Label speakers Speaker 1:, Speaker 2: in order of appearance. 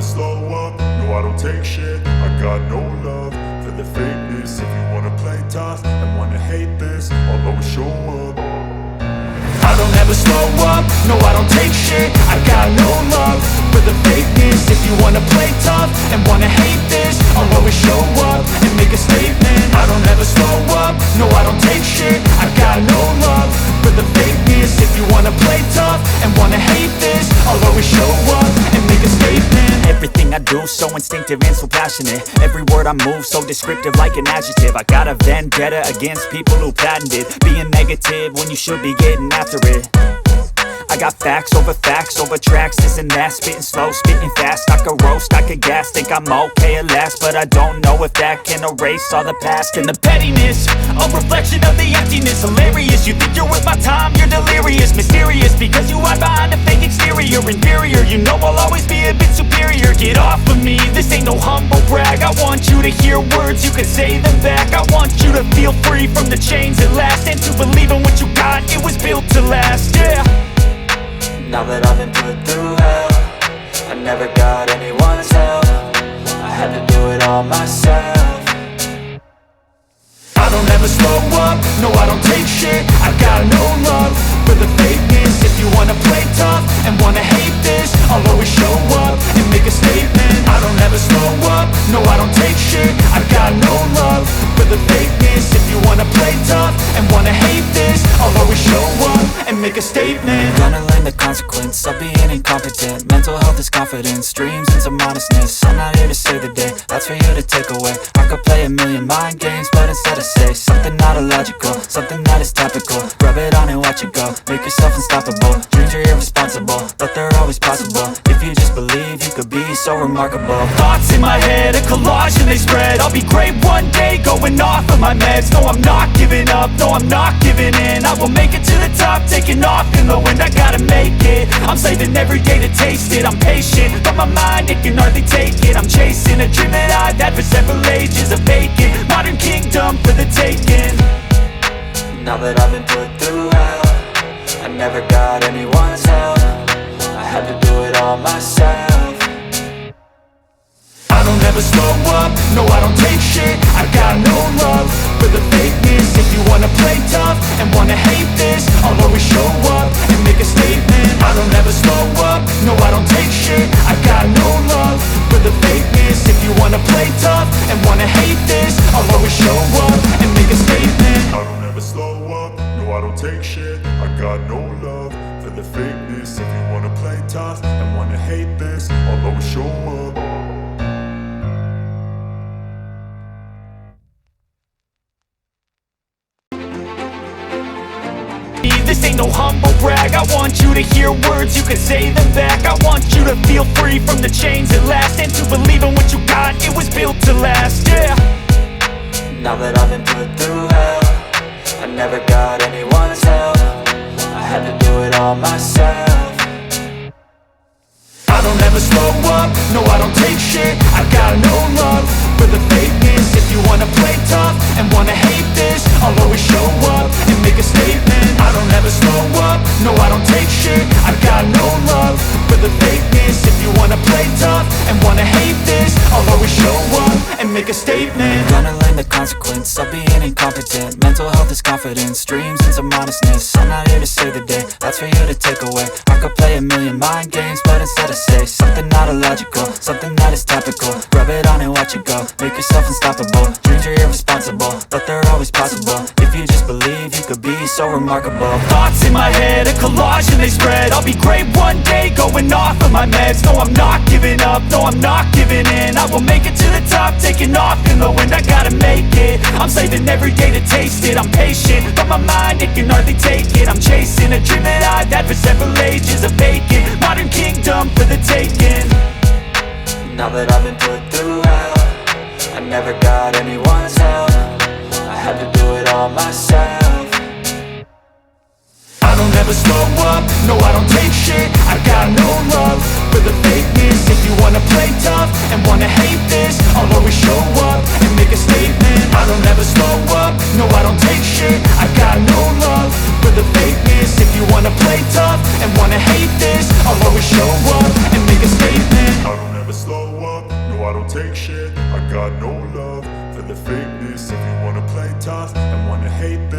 Speaker 1: slow up, no I don't take shit. I got no love for the fakeness. If you wanna play tough and wanna hate this, I'll always show up. I don't ever slow up, no I don't take shit. I got no love for the fakeness. If you wanna play tough and wanna hate this, I'll always show up and make a statement. I don't ever slow up, no I don't take shit. I got no love for the fakeness. If you wanna play tough and wanna hate this, I'll always show up and make a statement.
Speaker 2: Everything I do so instinctive and so passionate. Every word I move so descriptive like an adjective. I got a vendetta against people who patented being negative when you should be getting after it. I got facts over tracks, this and that. Spitting slow, spitting fast. I could roast, I could gas. Think I'm okay at last, but I don't know if that can erase all the past. And the pettiness, a reflection of the emptiness. Hilarious, you think you're worth my time, you're delirious. Mysterious, because you hide behind a fake exterior. Inferior, you know I'll always be a bit superior. Get off of me, this ain't no humble brag. I want you to hear words, you can say them back. I want you to feel free from the chains at last, and to believe in what you got, it was built to last, yeah.
Speaker 3: Now that I've been put through hell, I never got anyone's help. I had to do it all myself.
Speaker 1: I don't ever slow up, no I don't take shit. I got no love for the fakeness. If you wanna play tough and wanna hate this, I'll always show up and make a statement. I don't ever slow up, no I don't take shit. I got no love for the fakeness. If you wanna play tough and wanna hate this, I'll always show up and make a statement.
Speaker 3: Gonna learn the consequence of being incompetent. Mental health is confidence, dreams and some honestness. I'm not here to save the day, that's for you to take away. I could play a million mind games, but instead I say something not illogical, something that is topical. Rub it on and watch it go, make yourself unstoppable. Dreams are irresponsible, but they're always possible. If you just believe, you could be so remarkable.
Speaker 2: Thoughts in my head, a collage and they spread. I'll be great one day, going off of my meds. No, I'm not giving up, no, I'm not giving in. I will make it to the top, taking off in the wind. I gotta make it, I'm saving every day to taste it. I'm patient, but my mind, it can hardly take it. I'm chasing a dream that I've had for several ages. A vacant, modern kingdom for the taking.
Speaker 3: Now that I've been put through hell, I never got anyone's help. I had to do it all myself.
Speaker 1: I don't ever slow up, no I don't take shit. I got no love for the fakeness. If you wanna play tough and wanna hate this, I'll always show up and make a statement. I don't ever slow up, no I don't take shit. I got no love for the fakeness. If you wanna play tough and wanna hate this, I'll always show up and make a statement. I don't ever slow up, no I don't take shit. I got no love for the fakeness. If you wanna play tough and wanna hate this, I'll always show up.
Speaker 2: This ain't no humble brag. I want you to hear words, you can say them back. I want you to feel free from the chains at last, and to believe in what you got, it was built to last, yeah.
Speaker 3: Now that I've been put through hell, I never got anyone's help. I had to do it all myself.
Speaker 1: I don't ever slow up, no I don't take shit. I got no love for the fakeness. If you wanna play tough and wanna hate this, I'll always show up and make a statement. I don't ever slow up, no I don't take shit. I got no love for the fakeness. If you wanna play tough and wanna hate this, I'll always show up and make a statement.
Speaker 3: Gonna learn the consequence of being incompetent. Mental health is confidence, dreams and some honestness. I'm not here to save the day, that's for you to take away. I could play a million mind games, but instead I say something not illogical, something that is topical. Rub it on and watch it go, make yourself unstoppable. Dreams are irresponsible, but they're always possible. If you just believe, you could be so remarkable.
Speaker 2: Thoughts in my head, a collage and they spread. I'll be great one day, going off of my meds. No, I'm not giving up, no, I'm not giving in. I will make it to the top, taking off in the wind. I gotta make it, I'm saving every day to taste it. I'm patient, but my mind, it can hardly take it. I'm chasing a dream that I've had for several ages. A vacant, modern kingdom for the taking.
Speaker 3: Now that I've been put through hell, I never got anyone's help. I had to do it all myself.
Speaker 1: I don't ever slow up, no I don't take shit. I got no love for the fakeness. If you wanna play tough and wanna hate this, I'll always show up and make a statement. I don't ever slow up, no I don't take shit. I got no love for the fakeness. If you wanna play tough and wanna hate this, I'll always show up and make a statement. I don't ever slow don't take shit. I got no love for the fakeness. If you wanna play tough and wanna hate